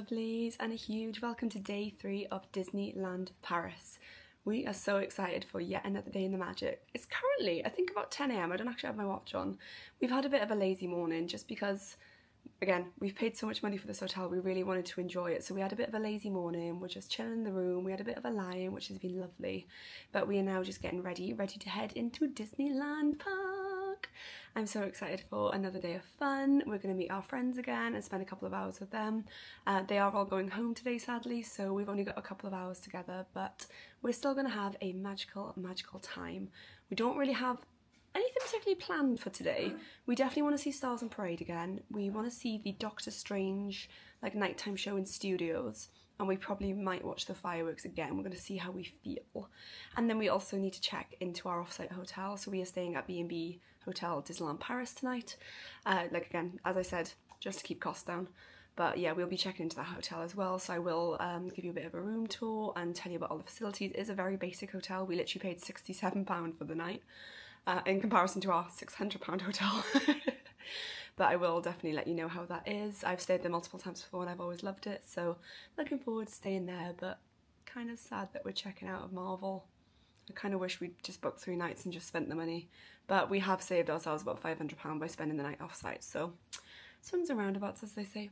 lovelies, and a huge welcome to day 3 of Disneyland Paris. We are so excited for yet another day in the magic. It's currently, I think, about 10 AM. I don't actually have my watch on. We've had a bit of a lazy morning just because, again, we've paid so much money for this hotel, we really wanted to enjoy it. So we had a bit of a lazy morning, we're just chilling in the room, we had a bit of a lie-in, which has been lovely. But we are now just getting ready to head into Disneyland Park. I'm so excited for another day of fun. We're going to meet our friends again and spend a couple of hours with them. They are all going home today, sadly, so we've only got a couple of hours together, but we're still going to have a magical time. We don't really have anything particularly planned for today. We definitely want to see Stars on Parade again. We want to see the Doctor Strange nighttime show in studios, and we probably might watch the fireworks again. We're going to see how we feel. And then we also need to check into our offsite hotel. So we are staying at B&B Hotel Disneyland Paris tonight. Again, as I said, just to keep costs down. But yeah, we'll be checking into that hotel as well, so I will give you a bit of a room tour and tell you about all the facilities. It is a very basic hotel. We literally paid £67 for the night in comparison to our £600 hotel. But I will definitely let you know how that is. I've stayed there multiple times before and I've always loved it, so looking forward to staying there, but kind of sad that we're checking out of Marvel. I kind of wish we'd just booked 3 nights and just spent the money, but we have saved ourselves about £500 by spending the night off-site, so swings and roundabouts, as they say.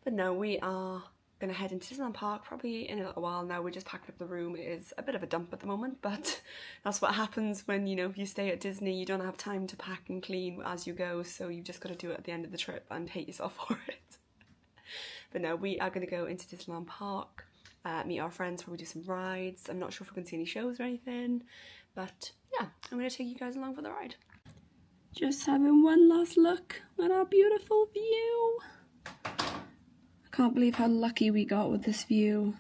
But no, we are going to head into Disneyland Park probably in a little while now. We're just packing up the room. It is a bit of a dump at the moment, but that's what happens when, you stay at Disney. You don't have time to pack and clean as you go, so you've just got to do it at the end of the trip and hate yourself for it. But no, we are going to go into Disneyland Park, meet our friends, probably do some rides. I'm not sure if we're going to see any shows or anything, but yeah, I'm going to take you guys along for the ride. Just having one last look at our beautiful view. Can't believe how lucky we got with this view.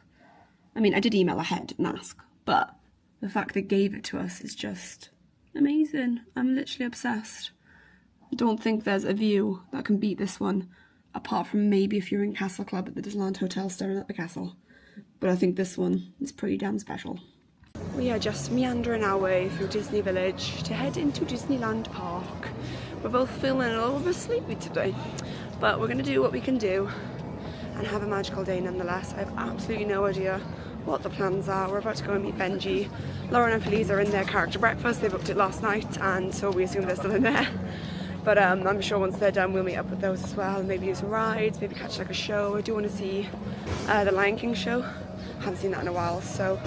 I mean, I did email ahead and ask, but the fact they gave it to us is just amazing. I'm literally obsessed. I don't think there's a view that can beat this one, apart from maybe if you're in Castle Club at the Disneyland Hotel staring at the castle. But I think this one is pretty damn special. We are just meandering our way through Disney Village to head into Disneyland Park. We're both feeling a little bit sleepy today, but we're going to do what we can do and have a magical day nonetheless. I have absolutely no idea what the plans are. We're about to go and meet Benji. Lauren and Felice are in their character breakfast. They booked it last night, and so we assume they're still in there. But I'm sure once they're done we'll meet up with those as well, and maybe do some rides, maybe catch a show. I do want to see the Lion King show. I haven't seen that in a while, so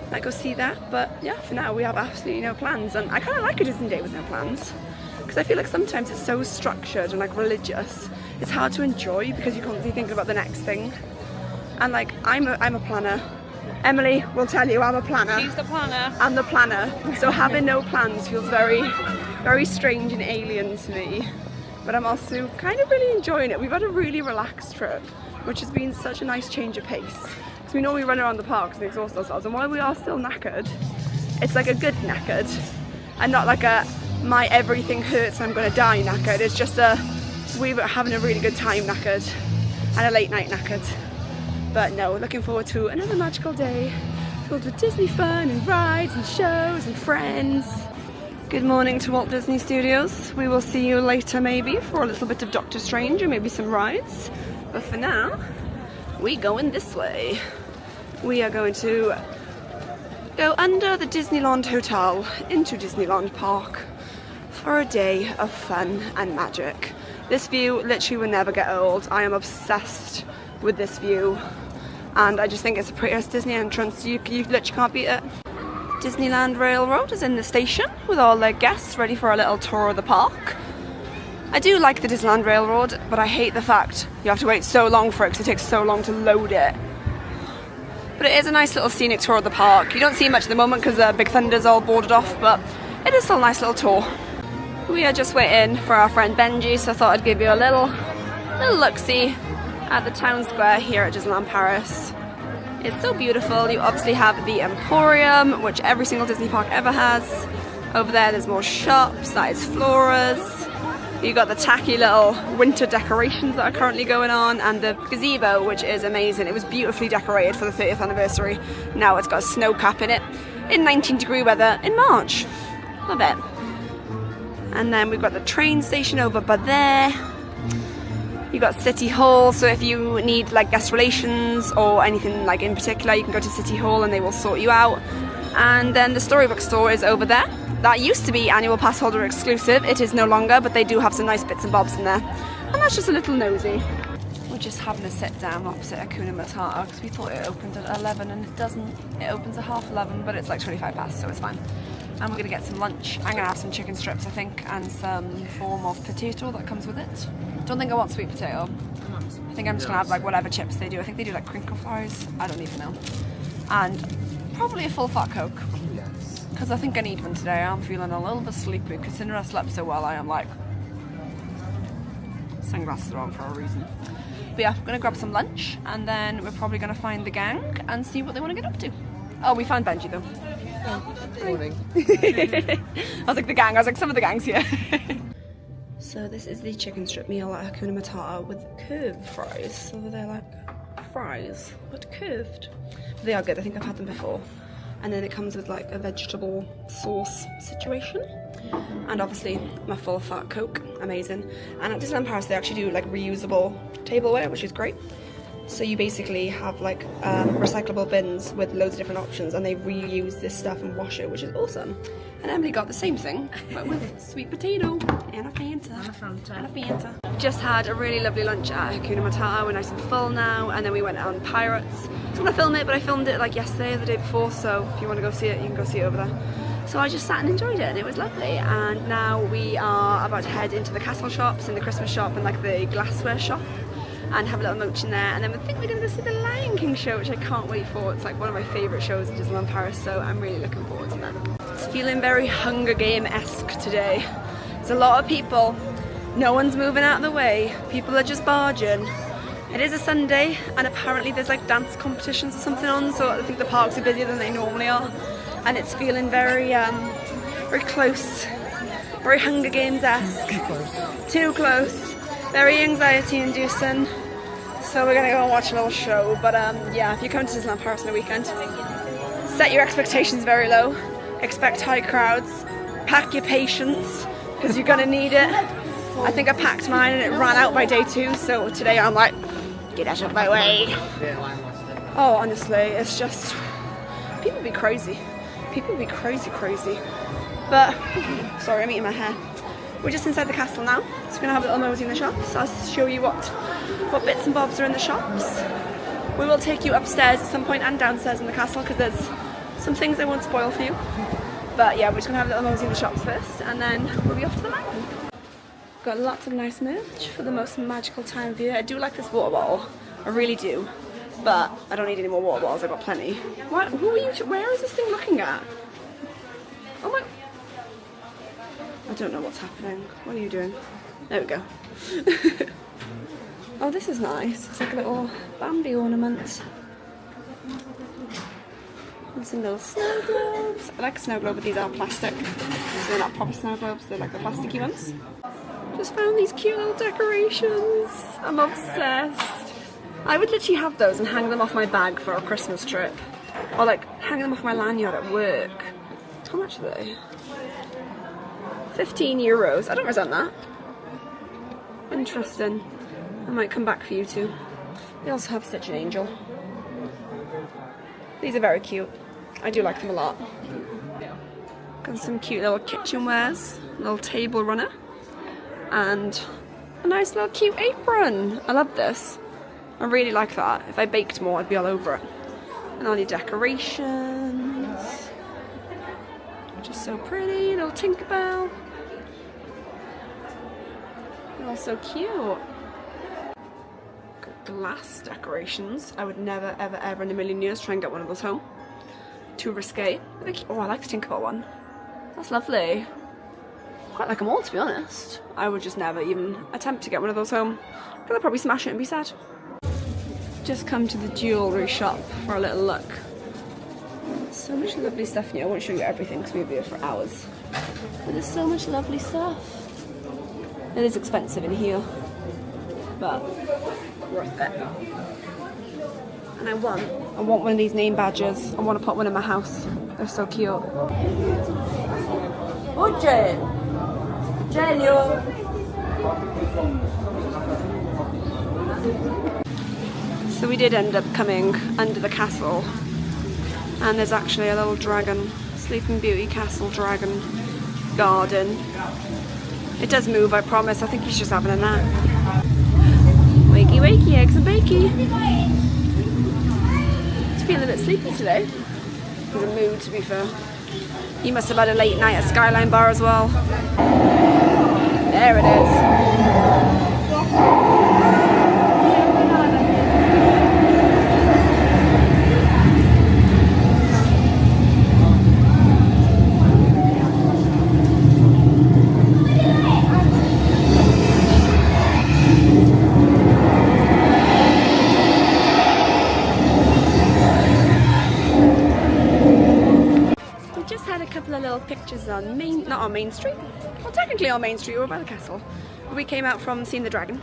I might go see that. But yeah, for now we have absolutely no plans, and I kind of like a Disney day with no plans, because I feel like sometimes it's so structured and religious. It's hard to enjoy because you're constantly thinking about the next thing. And I'm a planner. Emily will tell you I'm a planner. She's the planner. I'm the planner. So having no plans feels very, very strange and alien to me. But I'm also kind of really enjoying it. We've had a really relaxed trip, which has been such a nice change of pace. Because we normally run around the parks and exhaust ourselves, and while we are still knackered, it's like a good knackered. And not like a my everything hurts and I'm gonna die knackered. It's just we were having a really good time knackered, and a late night knackered. But no, looking forward to another magical day filled with Disney fun and rides and shows and friends. Good morning to Walt Disney Studios. We will see you later maybe for a little bit of Doctor Strange and maybe some rides. But for now, we going this way. We are going to go under the Disneyland Hotel into Disneyland Park for a day of fun and magic. This view literally will never get old. I am obsessed with this view, and I just think it's the prettiest Disney entrance. You literally can't beat it. Disneyland Railroad is in the station with all their guests ready for a little tour of the park. I do like the Disneyland Railroad, but I hate the fact you have to wait so long for it because it takes so long to load it. But it is a nice little scenic tour of the park. You don't see much at the moment because Big Thunder's all boarded off, but it is still a nice little tour. We are just waiting for our friend Benji, so I thought I'd give you a little look-see at the town square here at Disneyland Paris. It's so beautiful. You obviously have the Emporium, which every single Disney park ever has. Over there's more shops, that is Flora's. You've got the tacky little winter decorations that are currently going on, and the gazebo, which is amazing. It was beautifully decorated for the 30th anniversary. Now it's got a snow cap in it, in 19-degree weather in March. Love it. And then we've got the train station over by there. You got City Hall, so if you need like guest relations or anything like in particular, you can go to City Hall and they will sort you out. And then the Storybook store is over there. That used to be annual pass holder exclusive. It is no longer, but they do have some nice bits and bobs in there. And that's just a little nosy. We're just having a sit down opposite Hakuna Matata because we thought it opened at 11 and it doesn't. It opens at 11:30, but it's like 25 past, so it's fine. And we're gonna get some lunch. I'm gonna have some chicken strips, I think, and some form of potato that comes with it. Don't think I want sweet potato. I think I'm just gonna have like whatever chips they do. I think they do like crinkle fries. I don't even know. And probably a full fat Coke. Yes. Because I think I need one today. I'm feeling a little bit sleepy. Considering I slept so well, I am like... Sunglasses are on for a reason. But yeah, we're gonna grab some lunch and then we're probably gonna find the gang and see what they want to get up to. Oh, we found Benji though. Oh, morning. I was like the gang, I was like some of the gang's here. So this is the chicken strip meal at Hakuna Matata with curved fries. So they're like fries, but curved. They are good, I think I've had them before. And then it comes with like a vegetable sauce situation. And obviously my full fat Coke, amazing. And at Disneyland Paris they actually do like reusable tableware, which is great. So you basically have like recyclable bins with loads of different options and they reuse this stuff and wash it, which is awesome. And Emily got the same thing, but with sweet potato and a Fanta. And a Fanta. Just had a really lovely lunch at Hakuna Matata. We're nice and full now, and then we went on Pirates. I was gonna film it, but I filmed it like yesterday or the day before, so if you want to go see it, you can go see it over there. So I just sat and enjoyed it and it was lovely. And now we are about to head into the castle shops and the Christmas shop and like the glassware shop and have a little mooch in there, and then we think we're going to go see the Lion King show, which I can't wait for. It's like one of my favourite shows in Disneyland Paris, so I'm really looking forward to that. It's feeling very Hunger Game-esque today. There's a lot of people, no one's moving out of the way, people are just barging. It is a Sunday and apparently there's like dance competitions or something on, so I think the parks are busier than they normally are, and it's feeling very very close, very Hunger Games-esque. Too close. Very anxiety inducing. So we're gonna go and watch a little show, but yeah, if you come to Disneyland Paris on the weekend, set your expectations very low, expect high crowds, pack your patience, because you're gonna need it. I think I packed mine and it ran out by day 2, so today I'm like, get out of my way. Oh, honestly, it's just, people be crazy. People be crazy. But, sorry, I'm eating my hair. We're just inside the castle now, so we're gonna have a little nosy in the shops. I'll show you what bits and bobs are in the shops. We will take you upstairs at some point and downstairs in the castle because there's some things I won't spoil for you. But yeah, we're just gonna have a little nosy in the shops first and then we'll be off to the mountain. Got lots of nice merch for the most magical time of year. I do like this water bottle, I really do. But I don't need any more water bottles, I've got plenty. What? Who are you? Where is this thing looking at? Oh my... I don't know what's happening. What are you doing? There we go. Oh, this is nice. It's like a little Bambi ornament. And some little snow globes. I like a snow globe, but these are plastic. So they're not proper snow globes, they're like the plasticky ones. Just found these cute little decorations. I'm obsessed. I would literally have those and hang them off my bag for a Christmas trip. Or like hang them off my lanyard at work. How much are they? 15 euros. I don't resent that. Interesting. I might come back for you too. They also have Stitch and Angel. These are very cute. I do like them a lot. Got some cute little kitchenwares, little table runner, and a nice little cute apron. I love this. I really like that. If I baked more, I'd be all over it. And all your decorations. Just so pretty, little Tinkerbell. They're all so cute. Got glass decorations. I would never, ever, ever in a million years try and get one of those home. Too risque. Oh, I like the Tinkerbell one. That's lovely. Quite like them all, to be honest. I would just never even attempt to get one of those home, because I'd probably smash it and be sad. Just come to the jewellery shop for a little look. So much lovely stuff here. I won't show you everything because we'll be here for hours. But there's so much lovely stuff. It is expensive in here, but worth it. And I want one of these name badges. I want to put one in my house. They're so cute. Oh, Jen! Jen, So we did end up coming under the castle, and there's actually a little dragon, Sleeping Beauty Castle dragon garden. It does move, I promise. I think he's just having a nap. Wakey wakey, eggs and bakey. He's feeling a bit sleepy today. He's in a mood, to be fair. He must have had a late night at Skyline Bar as well. There it is. Pictures on not on Main Street, well technically on Main Street, we're by the castle. We came out from seeing the dragon,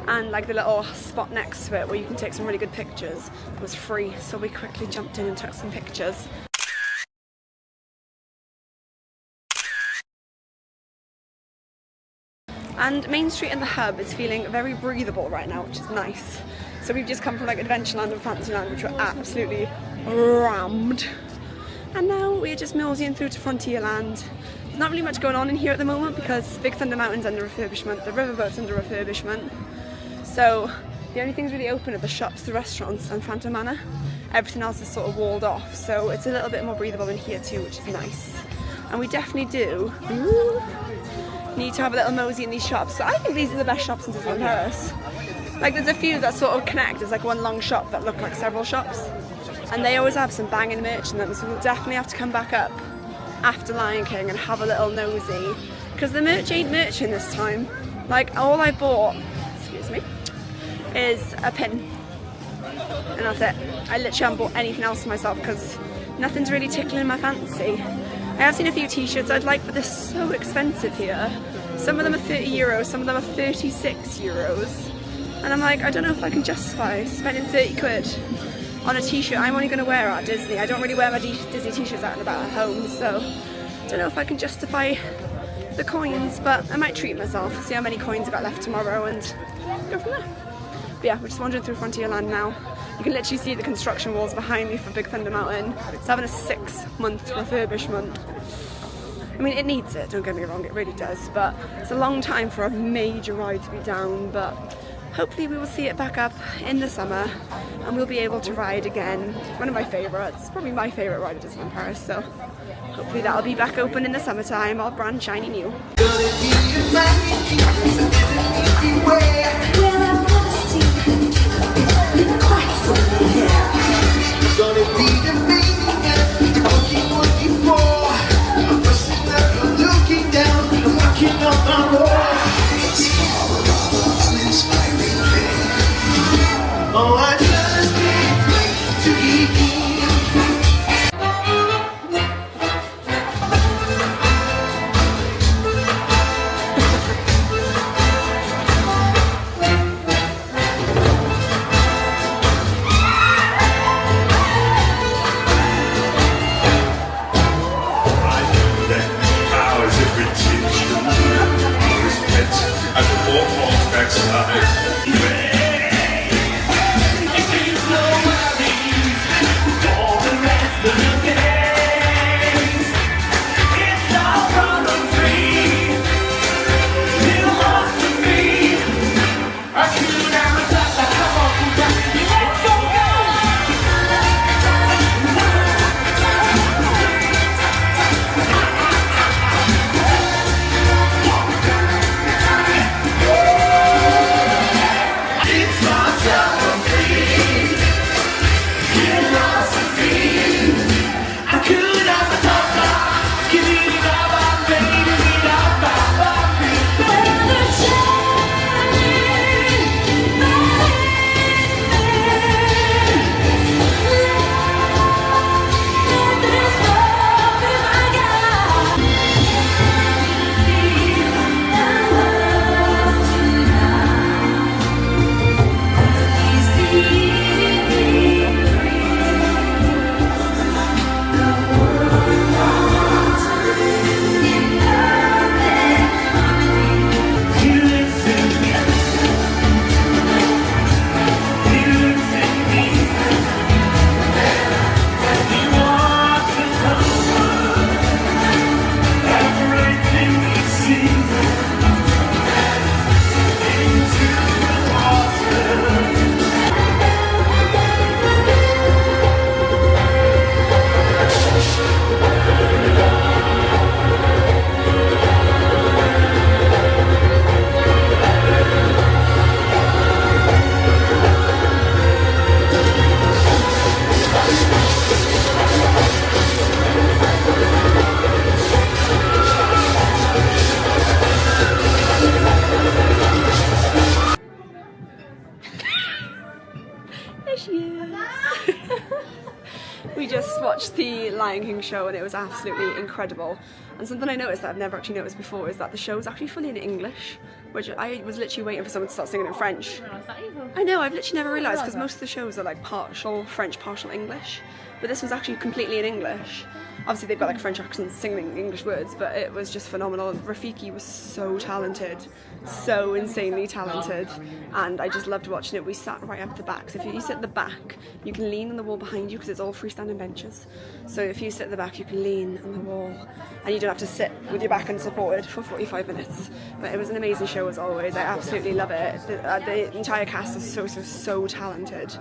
and like the little spot next to it where you can take some really good pictures was free, so we quickly jumped in and took some pictures. And Main Street and the hub is feeling very breathable right now, which is nice. So we've just come from like Adventureland and Frontierland, which were absolutely rammed. And now we're just moseying through to Frontierland. There's not really much going on in here at the moment because Big Thunder Mountain's under refurbishment, the riverboat's under refurbishment. So the only things really open are the shops, the restaurants and Phantom Manor. Everything else is sort of walled off, so it's a little bit more breathable in here too, which is nice. And we definitely do need to have a little mosey in these shops. So I think these are the best shops in Disneyland Paris. Like there's a few that sort of connect, there's like one long shop that look like several shops. And they always have some banging merch in them, so we'll definitely have to come back up after Lion King and have a little nosy. Because the merch ain't merching this time. Like, all I bought, excuse me, is a pin. And that's it. I literally haven't bought anything else for myself because nothing's really tickling my fancy. I have seen a few t-shirts I'd like, but they're so expensive here. Some of them are €30, some of them are €36. And I'm like, I don't know if I can justify spending 30 quid on a t-shirt I'm only going to wear at Disney. I don't really wear my Disney t-shirts out and about at home, so I don't know if I can justify the coins, but I might treat myself, see how many coins I got left tomorrow and go from there. But yeah, we're just wandering through Frontierland now. You can literally see the construction walls behind me for Big Thunder Mountain. It's having a 6-month refurbishment. I mean, it needs it, don't get me wrong, it really does, but it's a long time for a major ride to be down, but hopefully we will see it back up in the summer and we'll be able to ride again. One of my favourites, probably my favourite ride at Disneyland Paris, so hopefully that'll be back open in the summertime, all brand shiny new. Lion King show, and it was absolutely incredible. And something I noticed that I've never actually noticed before is that the show is actually fully in English, which I was literally waiting for someone to start singing in French. I know, I've literally never realised, because most of the shows are like partial French, partial English, but this was actually completely in English. Obviously they've got like French accents singing English words, but it was just phenomenal. Rafiki was so talented, so insanely talented, and I just loved watching it. We sat right up the back, so if you sit at the back you can lean on the wall behind you because it's all freestanding benches. So if you sit at the back you can lean on the wall and you don't have to sit with your back unsupported for 45 minutes. But it was an amazing show as always. I absolutely love it. The entire cast is so talented.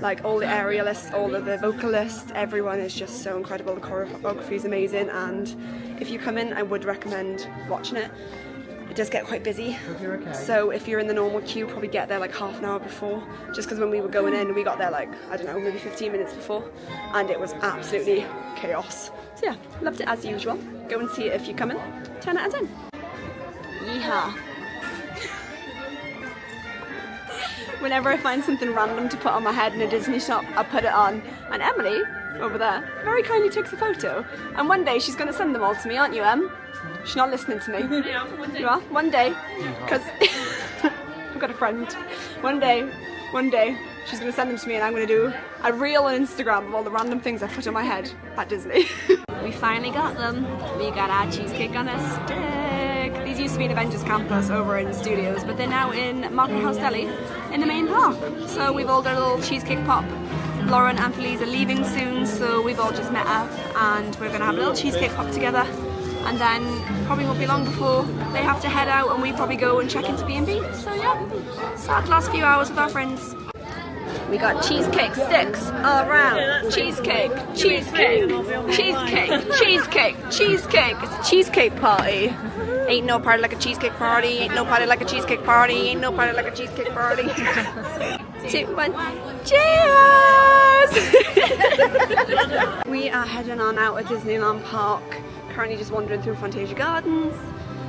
Like all the aerialists, all of the vocalists, everyone is just so incredible. The choreography is amazing, and if you come in I would recommend watching it. It does get quite busy, so if you're in the normal queue, probably get there like half an hour before, just because when we were going in we got there like, I don't know, maybe 15 minutes before, and it was absolutely chaos. So yeah, loved it as usual. Go and see it if you come in. 10 out of 10. Yeehaw. Whenever I find something random to put on my head in a Disney shop, I put it on, and Emily over there very kindly takes a photo, and one day she's going to send them all to me, aren't you, Em? She's not listening to me. You are? One day, because I've got a friend. One day she's going to send them to me, and I'm going to do a reel on Instagram of all the random things I put on my head at Disney. We finally got them. We got our cheesecake on a stick. These used to be in Avengers Campus over in the studios, but they're now in Market House Deli in the main park. So we've all got a little cheesecake pop. Lauren and Felice are leaving soon, so we've all just met up and we're going to have a little cheesecake pop together, and then probably won't be long before they have to head out and we probably go and check into B&B. So yeah, sad last few hours with our friends. We got cheesecake sticks all around. Cheesecake, cheesecake, cheesecake, cheesecake, cheesecake. It's a cheesecake party. Ain't no party like a cheesecake party. Ain't no party like a cheesecake party. Ain't no party like a cheesecake party. 2, 1, cheers! We are heading on out at Disneyland Park. Currently just wandering through Fantasia Gardens.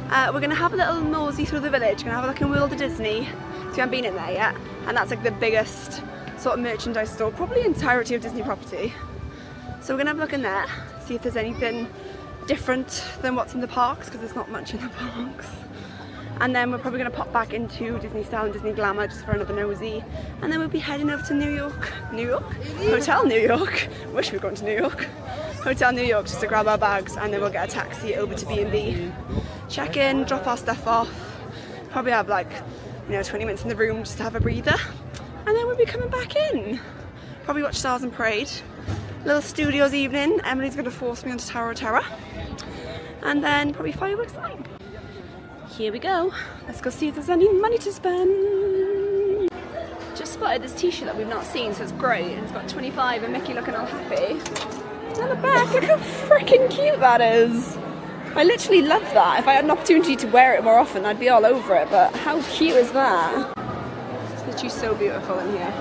We're going to have a little nosy through the village. Going to have a look in World of Disney. So we haven't been in there yet. And that's like the biggest sort of merchandise store, probably the entirety of Disney property. So we're going to have a look in there, see if there's anything different than what's in the parks, because there's not much in the parks. And then we're probably going to pop back into Disney Style and Disney Glamour just for another nosy. And then we'll be heading over to New York. Hotel New York. Wish we were going to New York. Hotel New York just to grab our bags, and then we'll get a taxi over to B&B. Check in, drop our stuff off. Probably have like, 20 minutes in the room just to have a breather. And then we'll be coming back in. Probably watch Stars and Parade. Little studios evening. Emily's going to force me onto Tower of Terror. And then probably fireworks night. Here we go. Let's go see if there's any money to spend. Just spotted this t-shirt that we've not seen, so it's great. It's got 25 and Mickey looking all happy. And the back, look how freaking cute that is. I literally love that. If I had an opportunity to wear it more often, I'd be all over it, but how cute is that? It's literally so beautiful in here.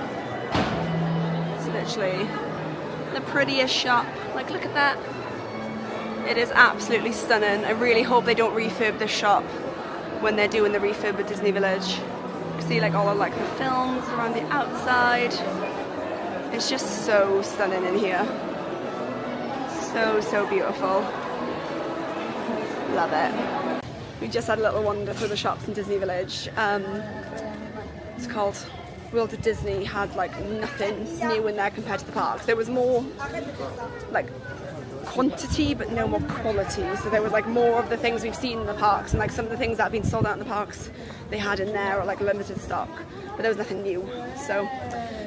It's literally the prettiest shop. Like, look at that. It is absolutely stunning. I really hope they don't refurb this shop when they're doing the refurb at Disney Village. You can see like all of like the films around the outside. It's just so stunning in here. So beautiful. Love it. We just had a little wander through the shops in Disney Village. It's called World of Disney. Had like nothing new in there compared to the parks. There was more like quantity but no more quality, so there was like more of the things we've seen in the parks, and like some of the things that have been sold out in the parks they had in there or like limited stock, but there was nothing new. So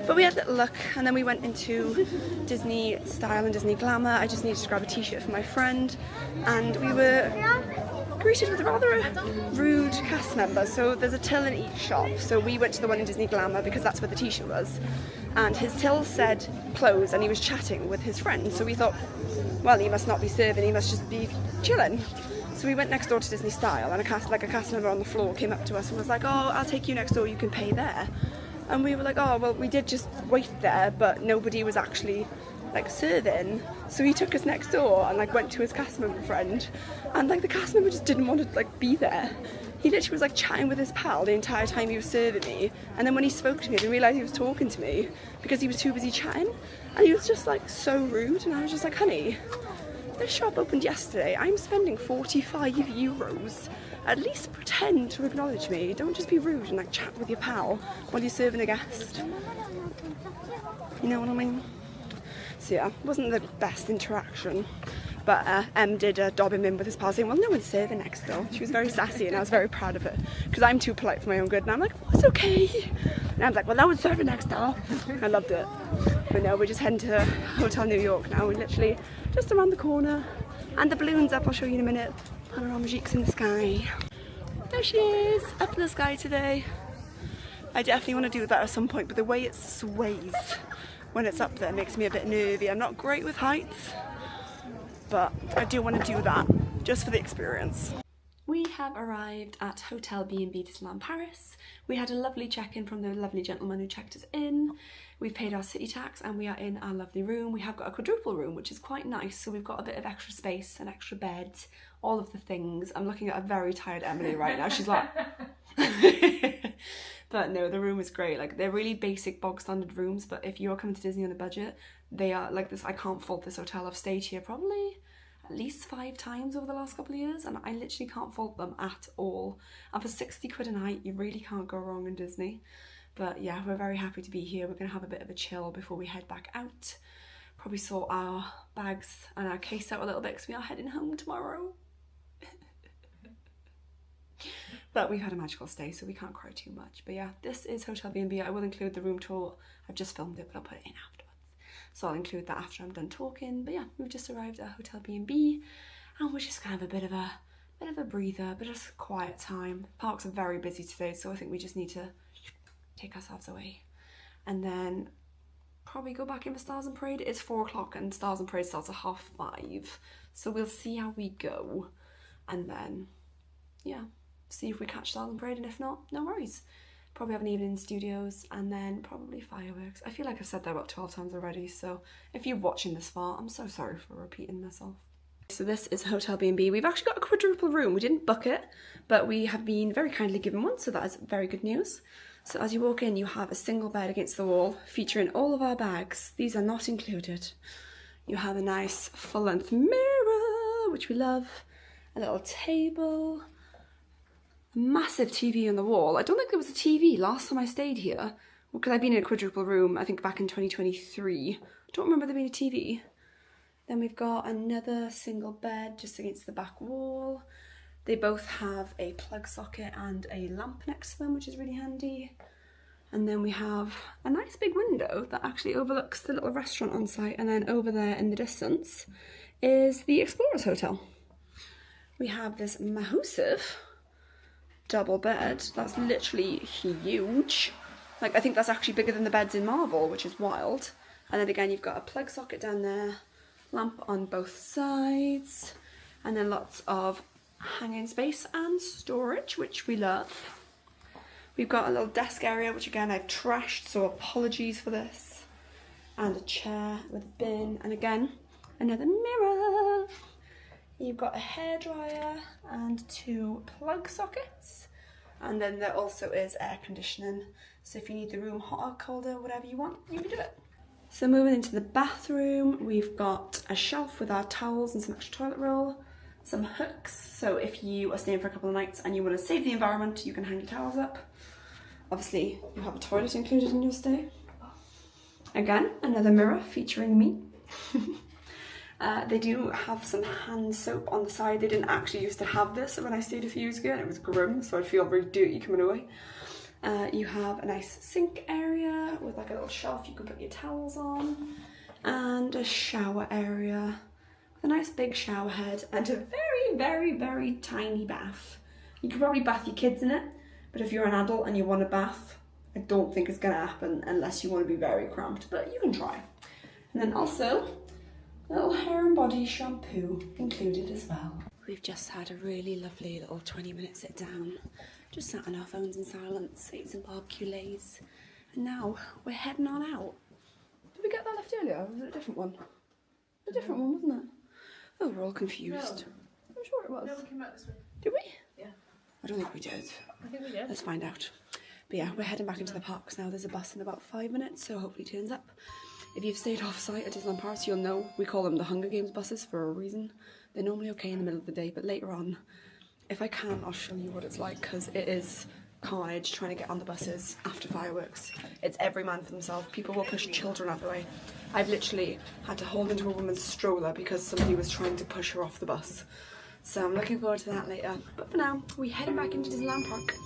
but we had a little look, and then we went into Disney Style and Disney Glamour. I just needed to grab a t-shirt for my friend, and we were greeted with a rather rude cast member. So there's a till in each shop, so we went to the one in Disney Glamour because that's where the t-shirt was, and his till said closed and he was chatting with his friend, so we thought, well, he must not be serving, he must just be chilling. So we went next door to Disney Style, and a cast member on the floor came up to us and was like, oh, I'll take you next door, you can pay there. And we were like, oh, well, we did just wait there, but nobody was actually like serving. So he took us next door and like went to his cast member friend, and like the cast member just didn't want to like be there. He literally was like chatting with his pal the entire time he was serving me, and then when he spoke to me I didn't realise he was talking to me because he was too busy chatting, and he was just like so rude, and I was just like, honey, This shop opened yesterday. I'm spending 45 euros. At least pretend to acknowledge me. Don't just be rude and like chat with your pal while you're serving a guest. You know what I mean? So yeah, wasn't the best interaction. But Em did dob him in with his pal saying, well, no one's serving next door. She was very sassy and I was very proud of it. Because I'm too polite for my own good. And I'm like, oh, it's okay. And I'm like, well, no one's serving next door. I loved it. But no, we're just heading to Hotel New York now. We're literally just around the corner. And the balloon's up, I'll show you in a minute. Panoramique's in the sky. There she is, up in the sky today. I definitely want to do that at some point, but the way it sways when it's up there makes me a bit nervy. I'm not great with heights, but I do want to do that just for the experience. We have arrived at Hotel B&B Disneyland Paris. We had a lovely check-in from the lovely gentleman who checked us in. We've paid our city tax and we are in our lovely room. We have got a quadruple room, which is quite nice. So we've got a bit of extra space, an extra bed, all of the things. I'm looking at a very tired Emily right now. She's like... But no, the room is great. Like, they're really basic bog standard rooms, but if you're coming to Disney on a budget, they are like this. I can't fault this hotel. I've stayed here probably at least 5 times over the last couple of years and I literally can't fault them at all. And for 60 quid a night, you really can't go wrong in Disney. But yeah, we're very happy to be here. We're gonna have a bit of a chill before we head back out. Probably sort our bags and our case out a little bit because we are heading home tomorrow. But we've had a magical stay, so we can't cry too much. But yeah, this is Hotel B&B. I will include the room tour. I've just filmed it, but I'll put it in afterwards. So I'll include that after I'm done talking. But yeah, we've just arrived at Hotel B&B, and we're just gonna have a bit of a breather, a bit of quiet time. Parks are very busy today, so I think we just need to take ourselves away, and then probably go back in for Stars and Parade. It's 4 o'clock, and Stars and Parade starts at 5:30. So we'll see how we go, and then yeah, see if we catch Stars and Parade, and if not, no worries. Probably have an evening in studios and then probably fireworks. I feel like I've said that about 12 times already, so if you're watching this far, I'm so sorry for repeating myself. So this is Hotel B&B. We've actually got a quadruple room. We didn't book it, but we have been very kindly given one, so that is very good news. So as you walk in, you have a single bed against the wall featuring all of our bags. These are not included. You have a nice full-length mirror, which we love, a little table, massive TV on the wall. I don't think there was a TV last time I stayed here, because I've been in a quadruple room, I think back in 2023. I don't remember there being a TV. Then we've got another single bed just against the back wall. They both have a plug socket and a lamp next to them, which is really handy. And then we have a nice big window that actually overlooks the little restaurant on site, and then over there in the distance is the Explorers Hotel. We have this massive double bed that's literally huge. Like, I think that's actually bigger than the beds in Marvel, which is wild. And then again, you've got a plug socket down there, lamp on both sides, and then lots of hanging space and storage, which we love. We've got a little desk area, which again I've trashed, so apologies for this. And a chair with a bin, and again, another mirror. You've got a hairdryer and 2 plug sockets. And then there also is air conditioning. So if you need the room hotter, colder, whatever you want, you can do it. So moving into the bathroom, we've got a shelf with our towels and some extra toilet roll, some hooks. So if you are staying for a couple of nights and you want to save the environment, you can hang your towels up. Obviously, you have a toilet included in your stay. Again, another mirror featuring me. They do have some hand soap on the side. They didn't actually used to have this when I stayed a few years ago, and it was grim, so I'd feel really dirty coming away. You have a nice sink area with like a little shelf you can put your towels on, and a shower area with a nice big shower head and a very, very, very tiny bath. You could probably bath your kids in it, but if you're an adult and you want a bath, I don't think it's going to happen unless you want to be very cramped, but you can try. And then also, a little hair and body shampoo included as well. We've just had a really lovely little 20-minute sit down. Just sat on our phones in silence, ate some barbecue lays, and now we're heading on out. Did we get that left earlier, or was it a different one? A different one, wasn't it? Oh, we're all confused. No. I'm sure it was. No, we came out this way. Did we? Yeah. I don't think we did. I think we did. Let's find out. But yeah, we're heading back into the parks now. There's a bus in about 5 minutes, so hopefully it turns up. If you've stayed off-site at Disneyland Paris, you'll know we call them the Hunger Games buses for a reason. They're normally okay in the middle of the day, but later on, if I can, I'll show you what it's like, because it is carnage trying to get on the buses after fireworks. It's every man for themselves. People will push children out the way. I've literally had to hold into a woman's stroller because somebody was trying to push her off the bus. So I'm looking forward to that later. But for now, we're heading back into Disneyland Park.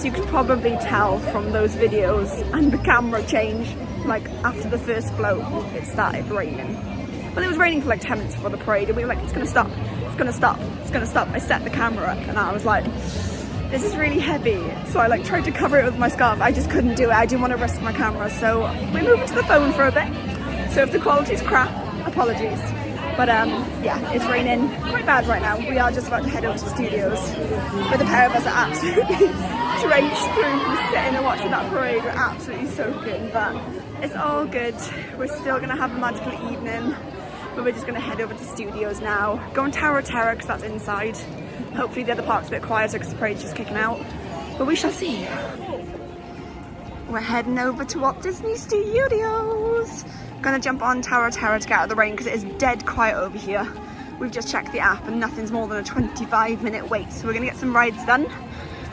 You could probably tell from those videos and the camera change, like after the first float it started raining. Well, it was raining for like 10 minutes before the parade and we were like, it's gonna stop, it's gonna stop, it's gonna stop. I set the camera up and I was like, this is really heavy. So I like tried to cover it with my scarf. I just couldn't do it. I didn't want to risk my camera. So we're moving to the phone for a bit. So if the quality's crap, apologies. But yeah, it's raining quite bad right now. We are just about to head over to the studios, but the pair of us are absolutely drenched through from sitting and watching that parade. We're absolutely soaking, but it's all good. We're still gonna have a magical evening, but we're just gonna head over to studios now. Go on Tower of Terror because that's inside. Hopefully the other park's a bit quieter because the parade's just kicking out. But we shall see. We're heading over to Walt Disney Studios. Gonna jump on Tower of Terror to get out of the rain because it is dead quiet over here. We've just checked the app and nothing's more than a 25-minute wait. So we're gonna get some rides done.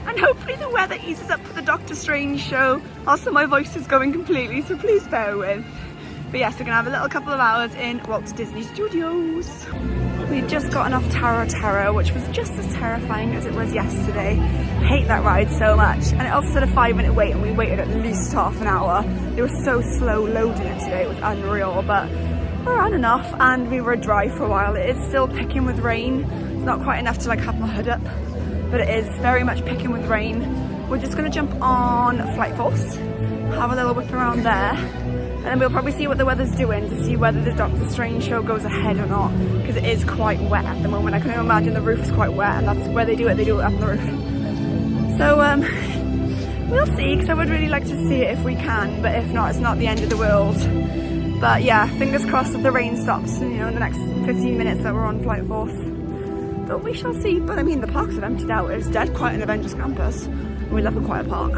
And hopefully the weather eases up for the Doctor Strange show. Also my voice is going completely, so please bear with. But yes, we're gonna have a little couple of hours in Walt Disney Studios. We've just gotten off Tower of Terror, which was just as terrifying as it was yesterday. I hate that ride so much. And it also said a 5-minute wait and we waited at least half an hour. They were so slow loading it today, it was unreal, but we're on enough and we were dry for a while. It is still picking with rain. It's not quite enough to like have my hood up, but it is very much picking with rain. We're just gonna jump on Flight Force, have a little whip around there, and then we'll probably see what the weather's doing to see whether the Doctor Strange show goes ahead or not, because it is quite wet at the moment. I can imagine the roof is quite wet and that's where they do it up on the roof. So we'll see, because I would really like to see it if we can, but if not, it's not the end of the world. But yeah, fingers crossed that the rain stops, you know, in the next 15 minutes that we're on Flight Force. But we shall see. But I mean, the parks have emptied out. It's dead quiet in Avengers Campus. We love a quiet park.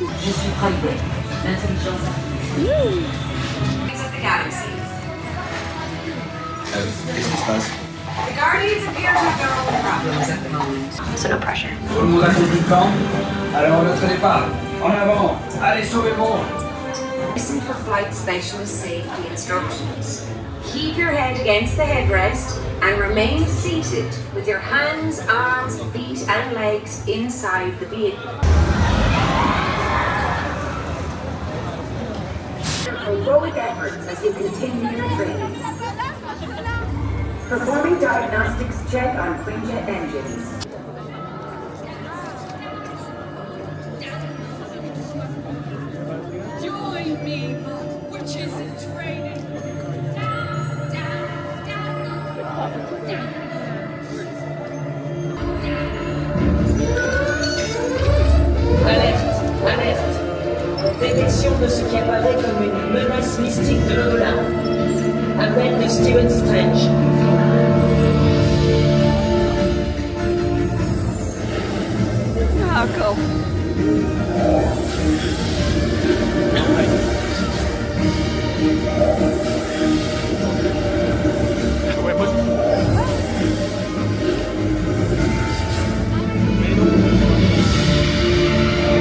Je suis Friday, l'intelligence artificielle. Of the galaxy. Qu'est-ce qui se passe? The Guardians appear to have their own problems at the moment. So no pressure. Tout le monde a compris le camp? Alors notre départ. En avant. Allez, sauver le monde. Listen for flight specialist safety instructions. Keep your head against the headrest and remain seated with your hands, arms, feet and legs inside the vehicle. Heroic efforts as you continue your training. Performing diagnostics check on Quinjet engines. Join me, witches in training. Alerte, alerte. Détection de ce qui apparaît comme une menace mystique de l'au-delà. Appel de Stephen Strange. Oh, cool.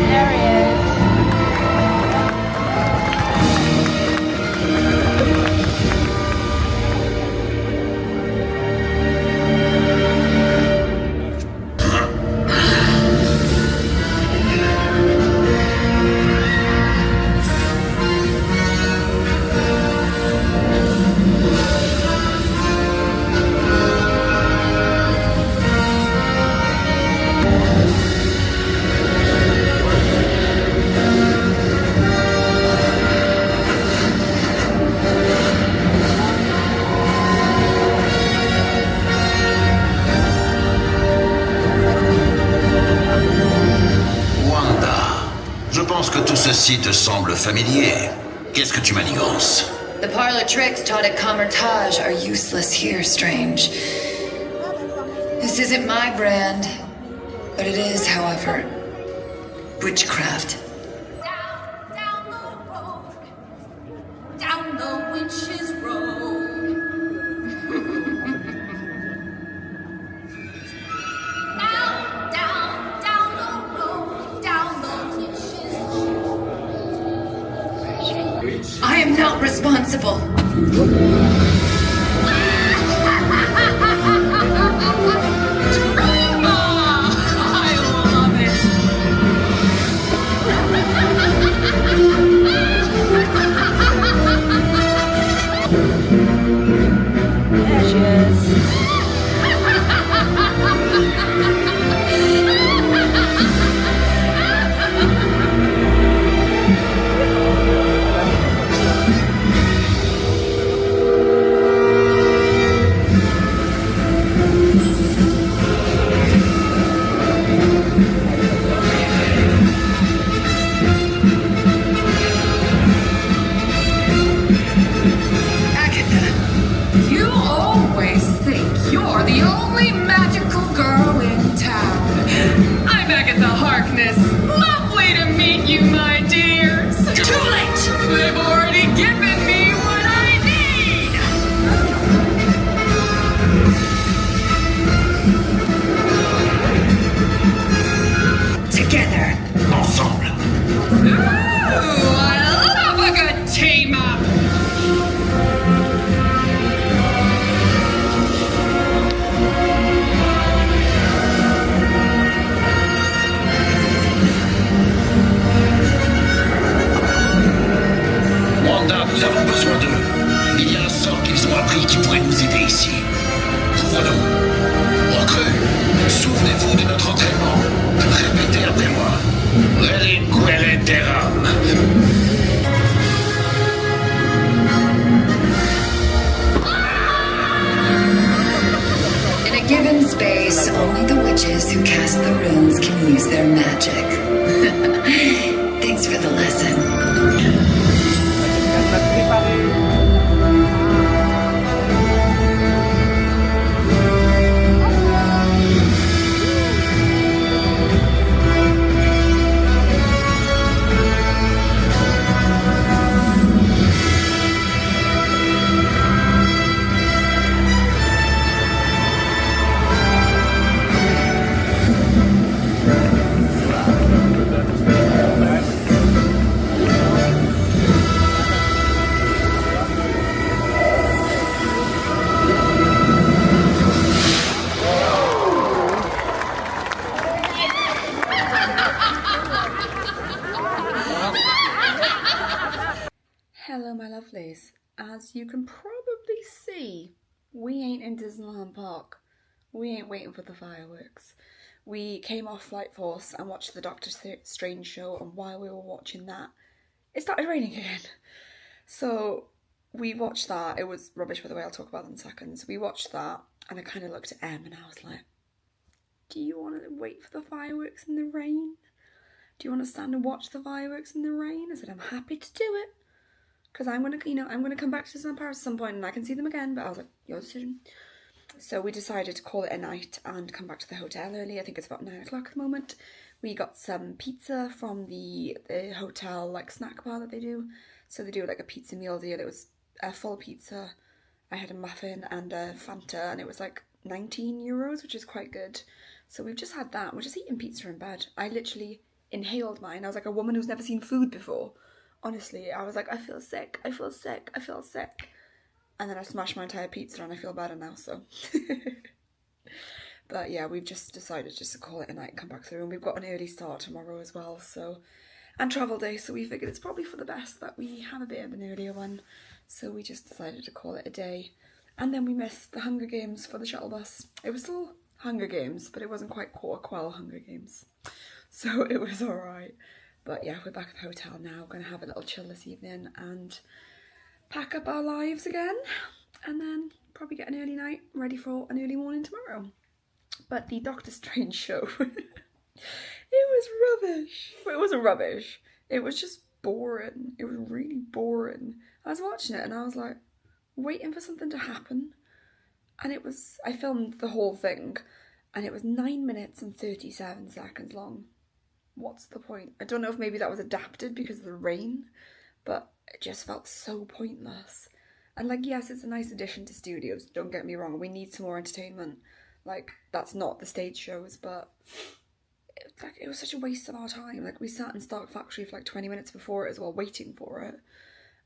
There he is. Ceci te semble familier. Qu'est-ce que tu manigances? The parlor tricks taught at Camertage are useless here, Strange. This isn't my brand, but it is, however, witchcraft. Down the witch's road. down the road, down the witch's road. I am not responsible. There she is. nous avons besoin d'eux. Il y a un sort qu'ils ont appris qui pourrait nous aider ici. Couvre-nous. Recrues, souvenez-vous de notre entraînement. Répétez après moi. Relinquere terram. In a given space, only the witches who cast the runes can use their magic. Thanks for the lesson. Hello my lovelies, as you can probably see, we ain't in Disneyland Park. We ain't waiting for the fireworks. We came off Flight Force and watched the Doctor Strange show, and while we were watching that, it started raining again. So we watched that. It was rubbish, by the way, I'll talk about that in seconds. We watched that and I kind of looked at Em and I was like, do you want to wait for the fireworks in the rain? Do you want to stand and watch the fireworks in the rain? I said, I'm happy to do it. Because I'm going to come back to Disneyland Paris at some point and I can see them again, but I was like, your decision. So we decided to call it a night and come back to the hotel early. I think it's about 9 o'clock at the moment. We got some pizza from the hotel like snack bar that they do. So they do like a pizza meal deal. It was a full pizza. I had a muffin and a Fanta and it was like 19 euros, which is quite good. So we've just had that. We're just eating pizza in bed. I literally inhaled mine. I was like a woman who's never seen food before. Honestly, I was like, I feel sick, I feel sick, I feel sick. And then I smashed my entire pizza and I feel better now, so. But yeah, we've just decided just to call it a night and come back through. And we've got an early start tomorrow as well, so. And travel day, so we figured it's probably for the best that we have a bit of an earlier one. So we just decided to call it a day. And then we missed the Hunger Games for the shuttle bus. It was still Hunger Games, but it wasn't quite Quarter Quell Hunger Games. So it was alright. But yeah, we're back at the hotel now. We're going to have a little chill this evening and pack up our lives again. And then probably get an early night ready for an early morning tomorrow. But the Doctor Strange show, it was rubbish. Well, it wasn't rubbish. It was just boring. It was really boring. I was watching it and I was like, waiting for something to happen. And it was, I filmed the whole thing and it was 9 minutes and 37 seconds long. What's the point? I don't know if maybe that was adapted because of the rain, but it just felt so pointless. And like, yes, it's a nice addition to studios, don't get me wrong, we need some more entertainment. Like, that's not the stage shows, but it was such a waste of our time. Like, we sat in Stark Factory for like 20 minutes before it as well, waiting for it.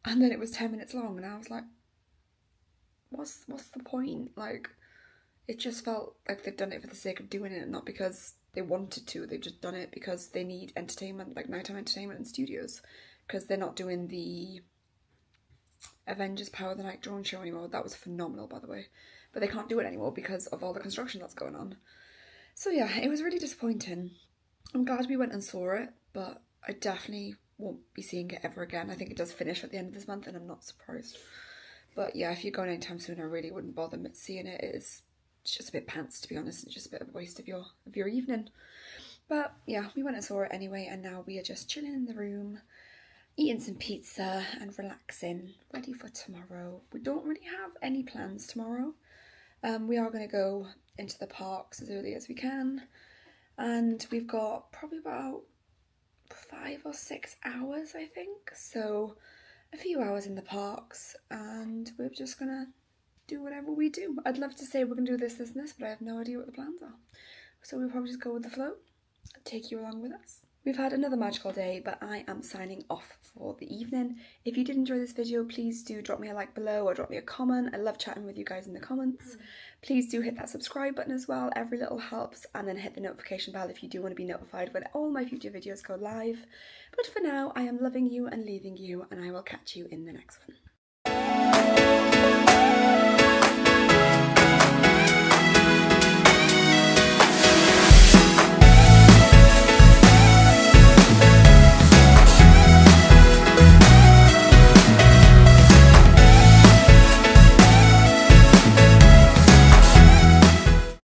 And then it was 10 minutes long, and I was like, what's the point? Like, it just felt like they'd done it for the sake of doing it, not because they wanted to. They've just done it because they need entertainment, like nighttime entertainment in studios, because they're not doing the Avengers Power of the Night drone show anymore. That was phenomenal, by the way, but they can't do it anymore because of all the construction that's going on. So yeah, it was really disappointing. I'm glad we went and saw it, but I definitely won't be seeing it ever again. I think it does finish at the end of this month and I'm not surprised. But yeah, if you're going anytime soon, I really wouldn't bother seeing it. It's just a bit pants, to be honest. It's just a bit of a waste of your evening. But yeah, we went and saw it anyway, and now we are just chilling in the room, eating some pizza and relaxing, ready for tomorrow. We don't really have any plans tomorrow. We are going to go into the parks as early as we can, and we've got probably about 5 or 6 hours, I think. So a few hours in the parks, and we're just gonna do whatever we do. I'd love to say we're gonna do this, but I have no idea what the plans are. So we'll probably just go with the flow, take you along with us, We've had another magical day, but I am signing off for the evening. If you did enjoy this video, please do drop me a like below or drop me a comment. I love chatting with you guys in the comments. Please do hit that subscribe button as well, every little helps, and then hit the notification bell if you do want to be notified when all my future videos go live. But for now, I am loving you and leaving you, and I will catch you in the next one.